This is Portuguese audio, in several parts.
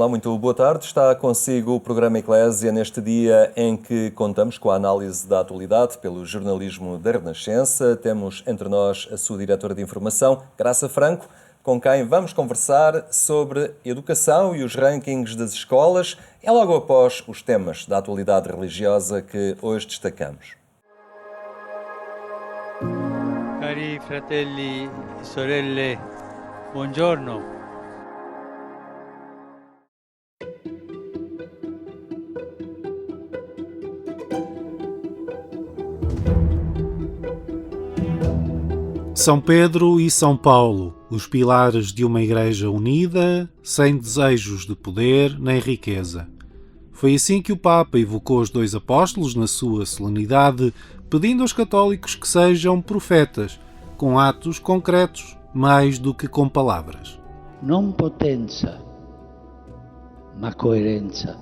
Olá, muito boa tarde. Está consigo o programa Eclésia neste dia em que contamos com a análise da atualidade pelo jornalismo da Renascença. Temos entre nós a sua diretora de informação, Graça Franco, com quem vamos conversar sobre educação e os rankings das escolas. É logo após os temas da atualidade religiosa que hoje destacamos. Cari fratelli e sorelle, buongiorno. São Pedro e São Paulo, os pilares de uma igreja unida, sem desejos de poder nem riqueza. Foi assim que o Papa evocou os dois apóstolos na sua solenidade, pedindo aos católicos que sejam profetas, com atos concretos, mais do que com palavras. Non potenza, ma coerenza.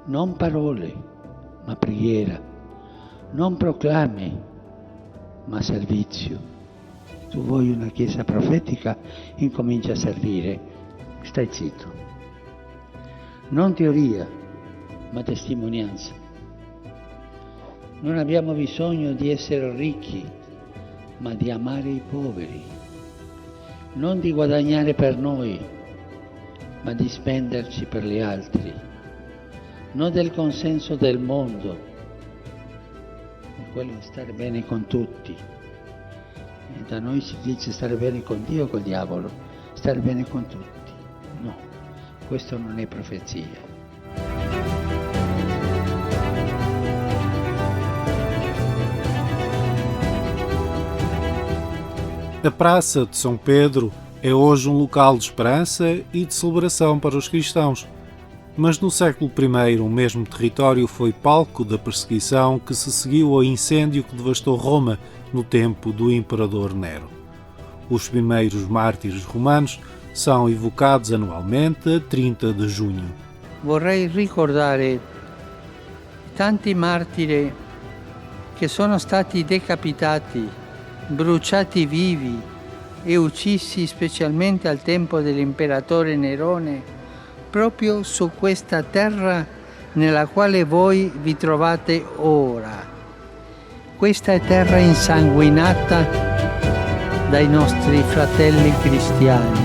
Non parole, ma preghiera. Non proclami, ma servizio. Tu vuoi una chiesa profetica, incomincia a servire, stai zitto. Non teoria, ma testimonianza. Non abbiamo bisogno di essere ricchi, ma di amare i poveri. Non di guadagnare per noi, ma di spenderci per gli altri. Non del consenso del mondo, ma quello di stare bene con tutti. E da noi si dice stare bene con Dio o col diavolo, stare bene con tutti. No, questo non è profezia. A Praça de São Pedro é hoje um local de esperança e de celebração para os cristãos. Mas no século I, o mesmo território foi palco da perseguição que se seguiu ao incêndio que devastou Roma no tempo do imperador Nero. Os primeiros mártires romanos são evocados anualmente a 30 de junho. Vorrei ricordare tanti martiri che sono stati decapitati, bruciati vivi e uccisi specialmente al tempo dell'imperatore Nerone, proprio su questa terra nella quale voi vi trovate ora. Questa è terra insanguinata dai nostri fratelli cristiani.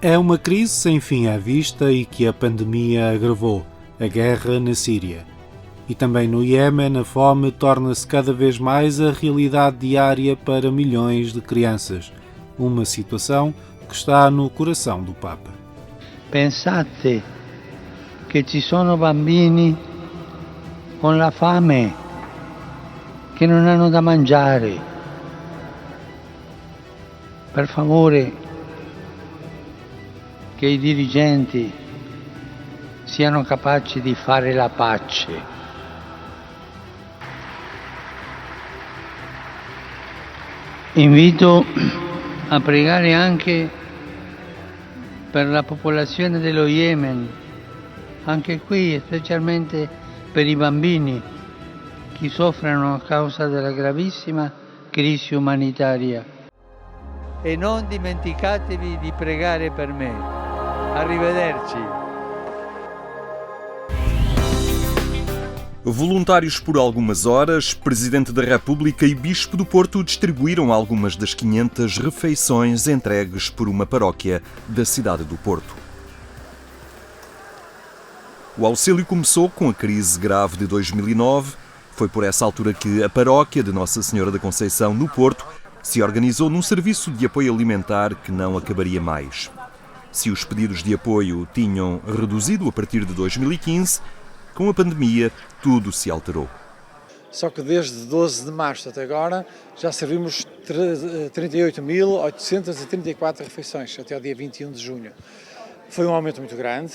É uma crise sem fim à vista e que a pandemia agravou, a guerra na Síria. E também no Iêmen, a fome torna-se cada vez mais a realidade diária para milhões de crianças. Uma situação que está no coração do Papa. Pensate che ci sono bambini con la fame, che non hanno da mangiare. Per favore, che i dirigenti siano capaci di fare la pace. Invito a pregare anche per la popolazione dello Yemen, anche qui specialmente per i bambini che soffrono a causa della gravissima crisi umanitaria. E non dimenticatevi di pregare per me. Arrivederci. Voluntários por algumas horas, Presidente da República e Bispo do Porto distribuíram algumas das 500 refeições entregues por uma paróquia da cidade do Porto. O auxílio começou com a crise grave de 2009. Foi por essa altura que a paróquia de Nossa Senhora da Conceição, no Porto, se organizou num serviço de apoio alimentar que não acabaria mais. Se os pedidos de apoio tinham reduzido a partir de 2015, com a pandemia, tudo se alterou. Só que desde 12 de março até agora já servimos 38.834 refeições até o dia 21 de junho. Foi um aumento muito grande.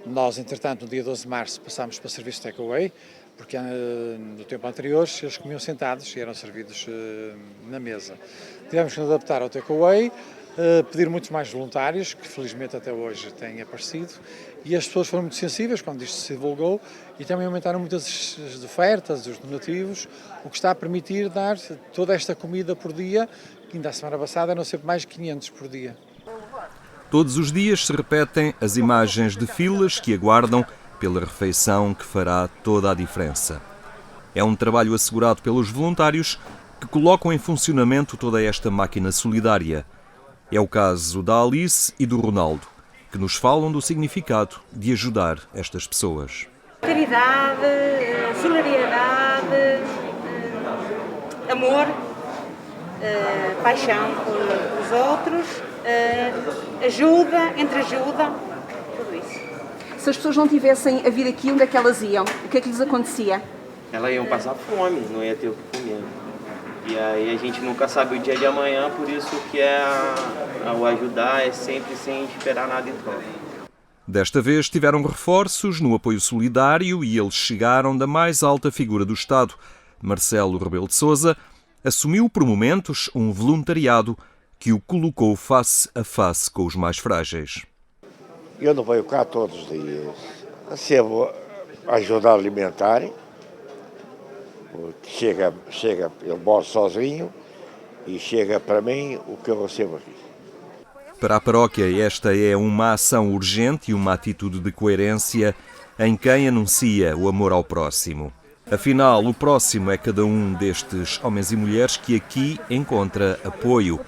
Nós, entretanto, no dia 12 de março passámos para o serviço takeaway, porque no tempo anterior eles comiam sentados e eram servidos na mesa. Tivemos que nos adaptar ao takeaway pedir muitos mais voluntários, que felizmente até hoje têm aparecido, e as pessoas foram muito sensíveis quando isto se divulgou e também aumentaram muitas as ofertas, os donativos, o que está a permitir dar toda esta comida por dia, que ainda a semana passada eram sempre mais de 500 por dia. Todos os dias se repetem as imagens de filas que aguardam pela refeição que fará toda a diferença. É um trabalho assegurado pelos voluntários que colocam em funcionamento toda esta máquina solidária. É o caso da Alice e do Ronaldo, que nos falam do significado de ajudar estas pessoas. Caridade, solidariedade, amor, paixão pelos outros, ajuda, tudo isso. Se as pessoas não tivessem a vir aqui, onde é que elas iam? O que é que lhes acontecia? Elas iam passar fome, não ia ter o que comer. E aí a gente nunca sabe o dia de amanhã, por isso que o ajudar é sempre sem esperar nada em troca. Desta vez tiveram reforços no apoio solidário e eles chegaram da mais alta figura do Estado. Marcelo Rebelo de Sousa assumiu por momentos um voluntariado que o colocou face a face com os mais frágeis. Eu não venho cá todos os dias. Recebo ajuda alimentar. Eu moro sozinho e chega para mim o que eu recebo aqui. Para a paróquia, esta é uma ação urgente e uma atitude de coerência em quem anuncia o amor ao próximo. Afinal, o próximo é cada um destes homens e mulheres que aqui encontra apoio.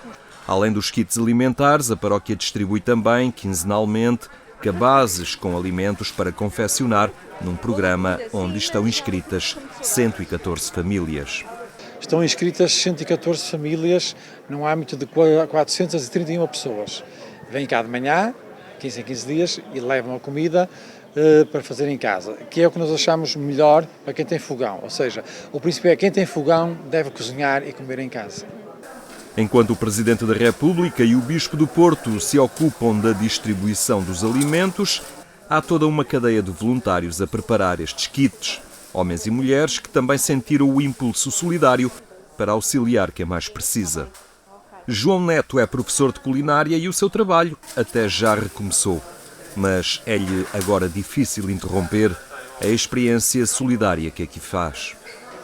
Além dos kits alimentares, a paróquia distribui também, quinzenalmente, cabazes com alimentos para confeccionar num programa onde estão inscritas 114 famílias. Estão inscritas 114 famílias num âmbito de 431 pessoas. Vêm cá de manhã, 15 em 15 dias, e levam a comida para fazer em casa, que é o que nós achamos melhor para quem tem fogão. Ou seja, o princípio é que quem tem fogão deve cozinhar e comer em casa. Enquanto o Presidente da República e o Bispo do Porto se ocupam da distribuição dos alimentos, há toda uma cadeia de voluntários a preparar estes kits. Homens e mulheres que também sentiram o impulso solidário para auxiliar quem mais precisa. João Neto é professor de culinária e o seu trabalho até já recomeçou. Mas é-lhe agora difícil interromper a experiência solidária que aqui faz.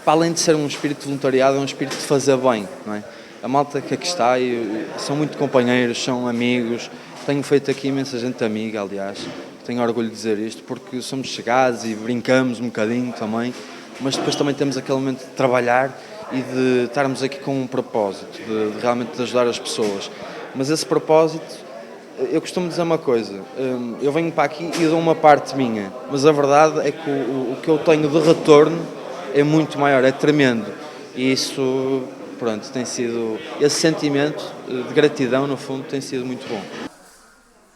Para além de ser um espírito de voluntariado, é um espírito de fazer bem, não é? A malta que aqui está são muito companheiros, são amigos. Tenho feito aqui imensa gente amiga, aliás. Tenho orgulho de dizer isto, porque somos chegados e brincamos um bocadinho também, mas depois também temos aquele momento de trabalhar e de estarmos aqui com um propósito, de realmente ajudar as pessoas. Mas esse propósito, eu costumo dizer uma coisa, eu venho para aqui e dou uma parte minha, mas a verdade é que o que eu tenho de retorno é muito maior, é tremendo. E isso, pronto, tem sido, esse sentimento de gratidão, no fundo, tem sido muito bom.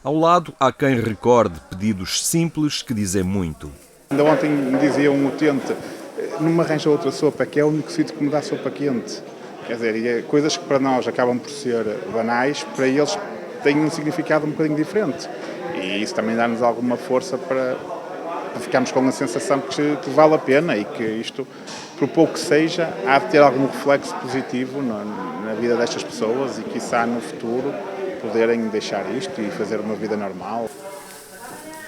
Ao lado, há quem recorde pedidos simples que dizem muito. Ainda ontem me dizia um utente, não me arranja outra sopa, que é o único sítio que me dá sopa quente. Quer dizer, coisas que para nós acabam por ser banais, para eles têm um significado um bocadinho diferente. E isso também dá-nos alguma força para ficarmos com a sensação que vale a pena e que isto, por pouco que seja, há de ter algum reflexo positivo na vida destas pessoas e quiçá no futuro poderem deixar isto e fazer uma vida normal.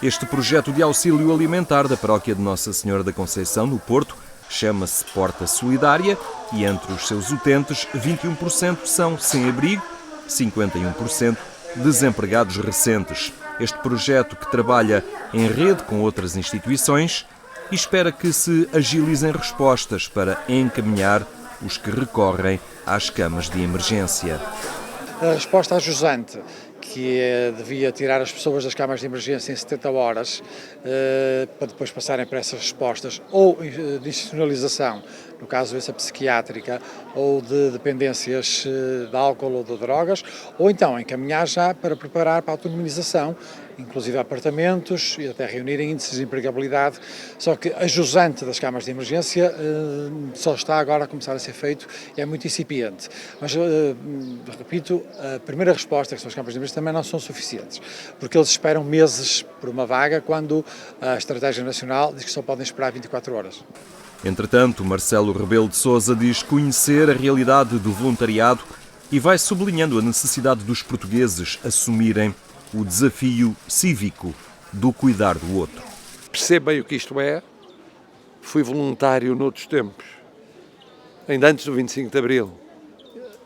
Este projeto de auxílio alimentar da paróquia de Nossa Senhora da Conceição, no Porto, chama-se Porta Solidária e entre os seus utentes, 21% são sem-abrigo, 51% desempregados recentes. Este projeto, que trabalha em rede com outras instituições, espera que se agilizem respostas para encaminhar os que recorrem às camas de emergência. A resposta à jusante, que devia tirar as pessoas das camas de emergência em 70 horas, para depois passarem para essas respostas, ou de institucionalização, no caso essa psiquiátrica, ou de dependências de álcool ou de drogas, ou então encaminhar já para preparar para a autonomização, inclusive apartamentos e até reunirem índices de empregabilidade, só que a jusante das camas de emergência só está agora a começar a ser feito e é muito incipiente. Mas, repito, a primeira resposta, que são as camas de emergência, também não são suficientes, porque eles esperam meses por uma vaga, quando a Estratégia Nacional diz que só podem esperar 24 horas. Entretanto, Marcelo Rebelo de Sousa diz conhecer a realidade do voluntariado e vai sublinhando a necessidade dos portugueses assumirem o desafio cívico do cuidar do outro. Percebo bem o que isto é. Fui voluntário noutros tempos, ainda antes do 25 de Abril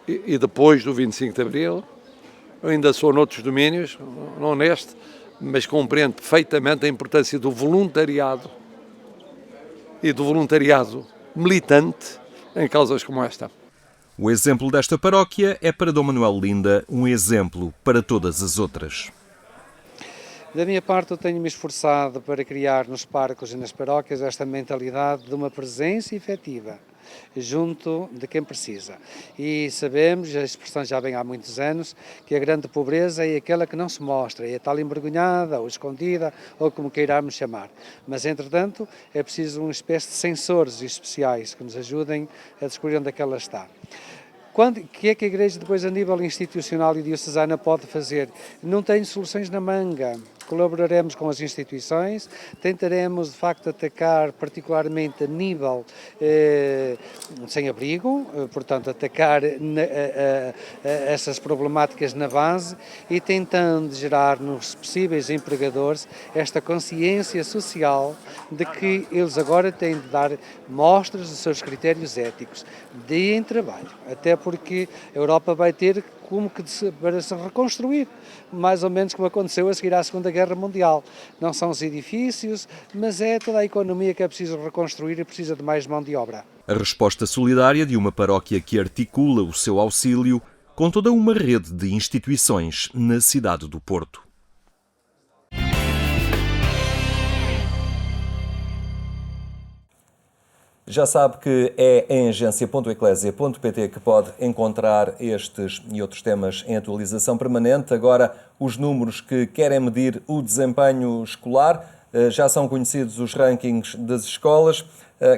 e depois do 25 de Abril. Eu ainda sou noutros domínios, não neste, mas compreendo perfeitamente a importância do voluntariado e do voluntariado militante em causas como esta. O exemplo desta paróquia é para Dom Manuel Linda um exemplo para todas as outras. Da minha parte, eu tenho-me esforçado para criar nos parcos e nas paróquias esta mentalidade de uma presença efetiva junto de quem precisa. E sabemos, a expressão já vem há muitos anos, que a grande pobreza é aquela que não se mostra, é a tal envergonhada ou escondida, ou como queiramos chamar. Mas, entretanto, é preciso uma espécie de sensores especiais que nos ajudem a descobrir onde é que ela está. O que é que a Igreja, depois, a nível institucional e diocesana, pode fazer? Não tenho soluções na manga. Colaboraremos com as instituições, tentaremos, de facto, atacar particularmente a nível sem-abrigo, portanto, atacar essas problemáticas na base e tentando gerar nos possíveis empregadores esta consciência social de que eles agora têm de dar mostras dos seus critérios éticos. Deem trabalho, até porque a Europa vai ter como que para se reconstruir, mais ou menos como aconteceu a seguir à Segunda Guerra Mundial. Não são os edifícios, mas é toda a economia que é preciso reconstruir e precisa de mais mão de obra. A resposta solidária de uma paróquia que articula o seu auxílio com toda uma rede de instituições na cidade do Porto. Já sabe que é em agência.eclésia.pt que pode encontrar estes e outros temas em atualização permanente. Agora, os números que querem medir o desempenho escolar. Já são conhecidos os rankings das escolas.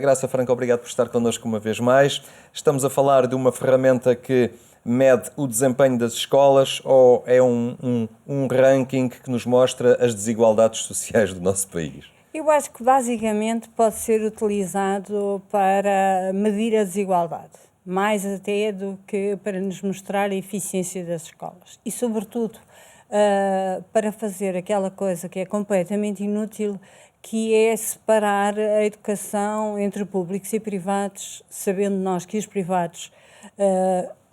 Graça Franco, obrigado por estar connosco uma vez mais. Estamos a falar de uma ferramenta que mede o desempenho das escolas ou é um ranking que nos mostra as desigualdades sociais do nosso país? Eu acho que basicamente pode ser utilizado para medir a desigualdade, mais até do que para nos mostrar a eficiência das escolas. E, sobretudo, para fazer aquela coisa que é completamente inútil, que é separar a educação entre públicos e privados, sabendo nós que os privados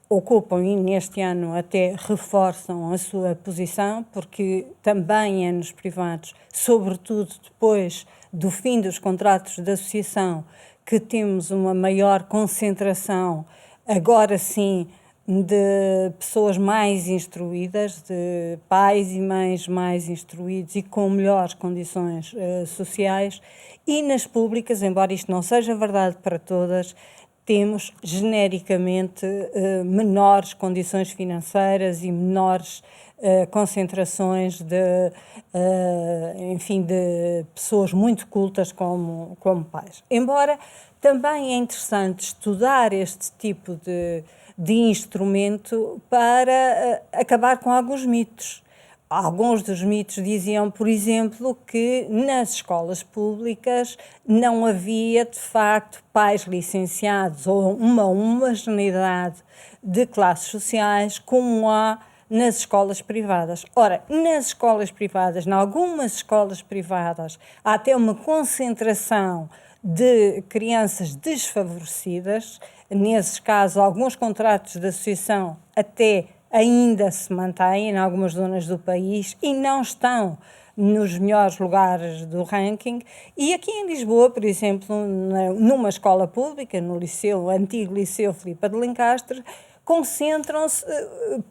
ocupam e neste ano até reforçam a sua posição, porque também é nos privados, sobretudo depois do fim dos contratos de associação, que temos uma maior concentração, agora sim, de pessoas mais instruídas, de pais e mães mais instruídos e com melhores condições sociais, e nas públicas, embora isto não seja verdade para todas, temos genericamente menores condições financeiras e menores concentrações de pessoas muito cultas como pais. Embora também é interessante estudar este tipo de instrumento para acabar com alguns mitos. Alguns dos mitos diziam, por exemplo, que nas escolas públicas não havia, de facto, pais licenciados ou uma homogeneidade de classes sociais como há nas escolas privadas. Ora, nas escolas privadas, em algumas escolas privadas, há até uma concentração de crianças desfavorecidas. Nesses casos, alguns contratos de associação até ainda se mantêm em algumas zonas do país e não estão nos melhores lugares do ranking. E aqui em Lisboa, por exemplo, numa escola pública, no antigo Liceu Filipe de Lencastre, concentram-se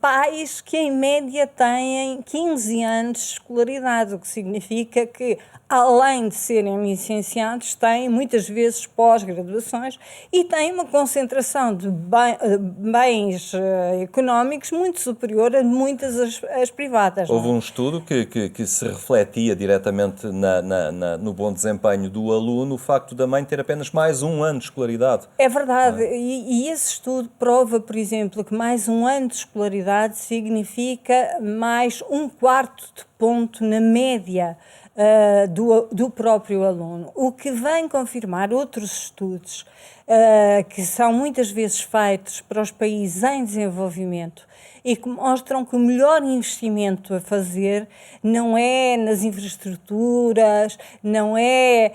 pais que em média têm 15 anos de escolaridade, o que significa que, além de serem licenciados, têm muitas vezes pós-graduações e têm uma concentração de bens económicos muito superior a muitas as privadas. Houve um estudo que se refletia diretamente no bom desempenho do aluno, o facto da mãe ter apenas mais um ano de escolaridade. É verdade, e esse estudo prova, por exemplo, que mais um ano de escolaridade significa mais 1/4 de ponto na média do próprio aluno, o que vem confirmar outros estudos que são muitas vezes feitos para os países em desenvolvimento e que mostram que o melhor investimento a fazer não é nas infraestruturas, não é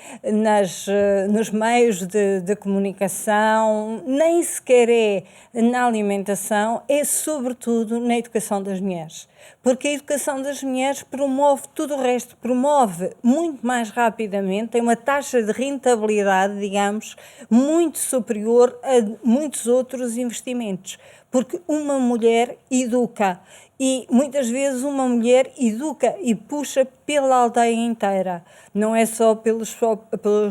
nos meios de comunicação, nem sequer é na alimentação, é sobretudo na educação das mulheres. Porque a educação das mulheres promove tudo o resto, promove muito mais rapidamente, tem uma taxa de rentabilidade, digamos, muito superior a muitos outros investimentos. Porque uma mulher educa e muitas vezes uma mulher educa e puxa pela aldeia inteira, não é só pelos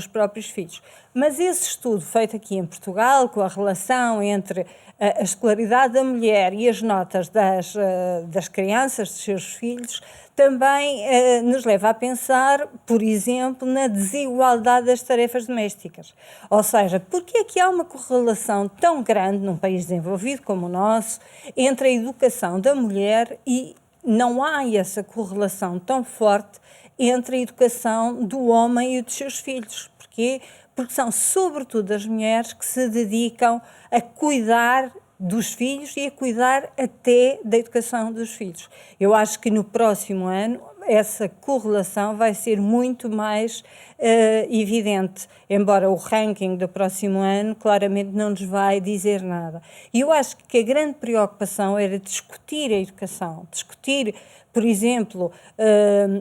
próprios filhos. Mas esse estudo feito aqui em Portugal, com a relação entre a escolaridade da mulher e as notas das crianças, dos seus filhos, também nos leva a pensar, por exemplo, na desigualdade das tarefas domésticas. Ou seja, porque é que há uma correlação tão grande num país desenvolvido como o nosso entre a educação da mulher e não há essa correlação tão forte entre a educação do homem e dos seus filhos? Porquê? Porque são sobretudo as mulheres que se dedicam a cuidar dos filhos e a cuidar até da educação dos filhos. Eu acho que no próximo ano essa correlação vai ser muito mais evidente, embora o ranking do próximo ano claramente não nos vai dizer nada. E eu acho que a grande preocupação era discutir a educação, discutir, por exemplo,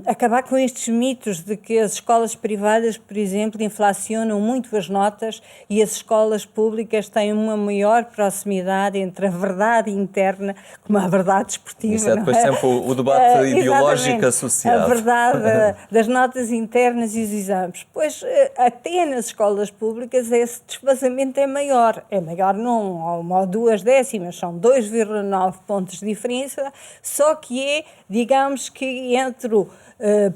acabar com estes mitos de que as escolas privadas, por exemplo, inflacionam muito as notas e as escolas públicas têm uma maior proximidade entre a verdade interna como a verdade esportiva. Isso é depois sempre o debate ideológico associado. A verdade das notas internas e os exames. Pois até nas escolas públicas esse desfazamento é maior. É maior não uma ou duas décimas, são 2,9 pontos de diferença, só que é, digamos que entre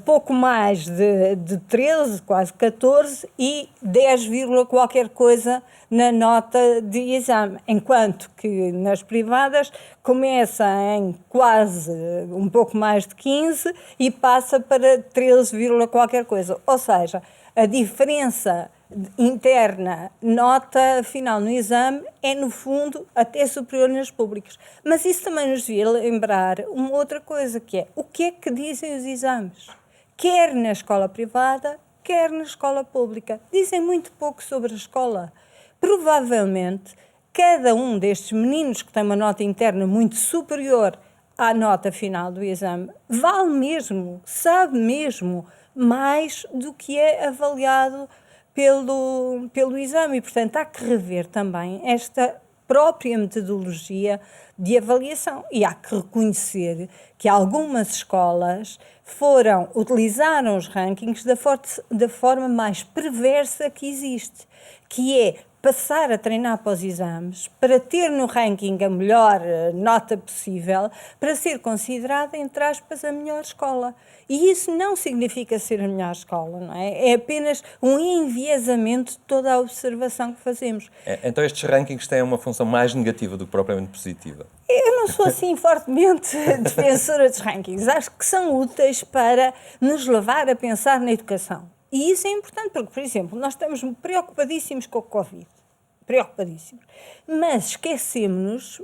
pouco mais de 13, quase 14 e 10, qualquer coisa na nota de exame, enquanto que nas privadas começa em quase um pouco mais de 15 e passa para 13, qualquer coisa. Ou seja, a diferença interna, nota final no exame, é no fundo até superior nas públicas. Mas isso também nos devia lembrar uma outra coisa, que é o que é que dizem os exames? Quer na escola privada, quer na escola pública. Dizem muito pouco sobre a escola. Provavelmente, cada um destes meninos que tem uma nota interna muito superior à nota final do exame vale mesmo, sabe mesmo mais do que é avaliado pelo exame. E, portanto, há que rever também esta própria metodologia de avaliação. E há que reconhecer que algumas escolas utilizaram os rankings da forma mais perversa que existe, que é passar a treinar para os exames, para ter no ranking a melhor nota possível, para ser considerada, entre aspas, a melhor escola. E isso não significa ser a melhor escola, não é? É apenas um enviesamento de toda a observação que fazemos. Então estes rankings têm uma função mais negativa do que propriamente positiva? Eu não sou assim fortemente defensora dos rankings. Acho que são úteis para nos levar a pensar na educação. E isso é importante porque, por exemplo, nós estamos preocupadíssimos com o Covid. Preocupadíssimos. Mas esquecemos-nos,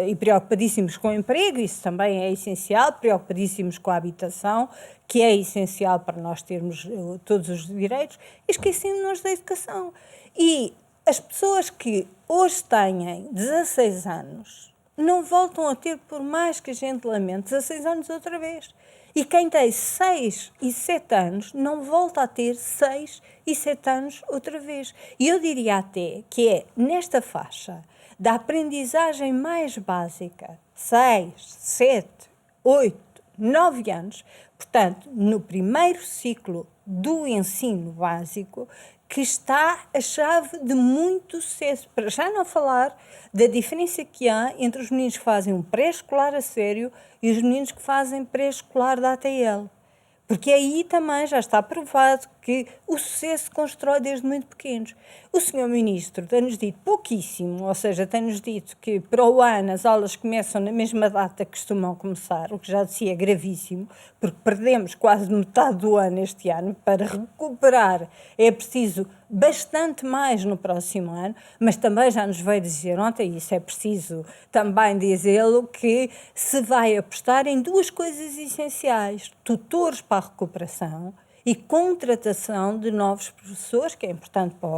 e preocupadíssimos com o emprego, isso também é essencial, preocupadíssimos com a habitação, que é essencial para nós termos todos os direitos, e esquecemos-nos da educação. E as pessoas que hoje têm 16 anos não voltam a ter, por mais que a gente lamente, 16 anos outra vez. E quem tem 6 e 7 anos não volta a ter 6 e 7 anos outra vez. E eu diria até que é nesta faixa da aprendizagem mais básica, 6, 7, 8, 9 anos, portanto, no primeiro ciclo do ensino básico, que está a chave de muito sucesso. Para já não falar da diferença que há entre os meninos que fazem um pré-escolar a sério e os meninos que fazem pré-escolar da ATL. Porque aí também já está provado que o sucesso se constrói desde muito pequenos. O Sr. Ministro tem-nos dito pouquíssimo, ou seja, tem-nos dito que para o ano as aulas começam na mesma data que costumam começar, o que já de si é gravíssimo, porque perdemos quase metade do ano este ano. Para recuperar é preciso bastante mais no próximo ano, mas também já nos veio dizer ontem, isso é preciso também dizê-lo, que se vai apostar em duas coisas essenciais: tutores para a recuperação e contratação de novos professores, que é importante para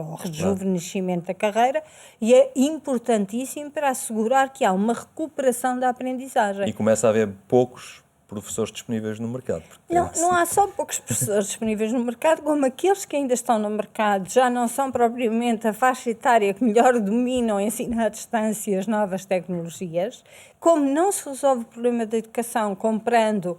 o rejuvenescimento da carreira e é importantíssimo para assegurar que há uma recuperação da aprendizagem. E começa a haver poucos professores disponíveis no mercado. Não há só poucos professores disponíveis no mercado, como aqueles que ainda estão no mercado já não são propriamente a faixa etária que melhor dominam o ensino à distância e as novas tecnologias. Como não se resolve o problema da educação comprando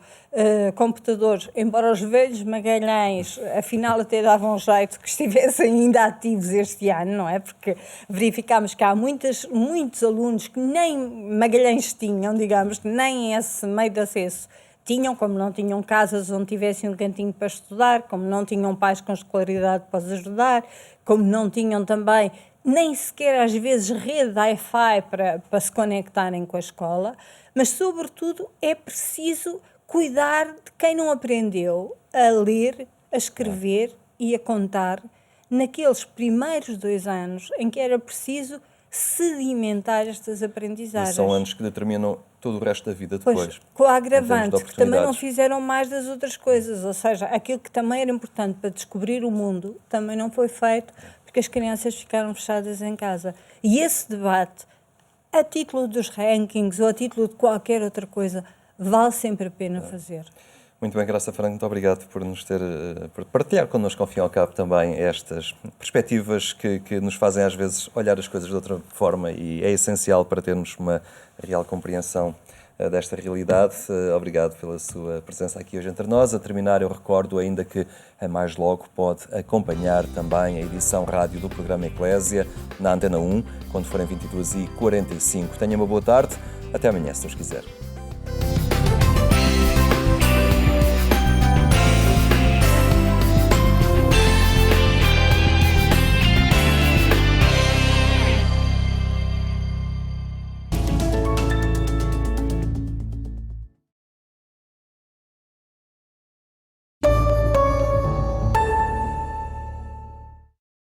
computadores, embora os velhos Magalhães, afinal, até davam um jeito que estivessem ainda ativos este ano, não é? Porque verificámos que há muitos alunos que nem Magalhães tinham, digamos, nem esse meio de acesso tinham, como não tinham casas onde tivessem um cantinho para estudar, como não tinham pais com escolaridade para os ajudar, como não tinham também nem sequer às vezes rede Wi-Fi para se conectarem com a escola, mas sobretudo é preciso cuidar de quem não aprendeu a ler, a escrever e a contar naqueles primeiros 2 anos em que era preciso sedimentar estas aprendizagens. E são anos que determinam todo o resto da vida depois. Pois, com a agravante que também não fizeram mais das outras coisas, ou seja, aquilo que também era importante para descobrir o mundo também não foi feito porque as crianças ficaram fechadas em casa. E esse debate, a título dos rankings ou a título de qualquer outra coisa, vale sempre a pena fazer. Muito bem, Graça Franco, muito obrigado por partilhar connosco, ao fim e ao cabo, também estas perspectivas que nos fazem às vezes olhar as coisas de outra forma e é essencial para termos uma real compreensão desta realidade. Obrigado pela sua presença aqui hoje entre nós. A terminar, eu recordo ainda que mais logo pode acompanhar também a edição rádio do programa Eclésia na Antena 1, quando forem 22h45. Tenha uma boa tarde. Até amanhã, se Deus quiser.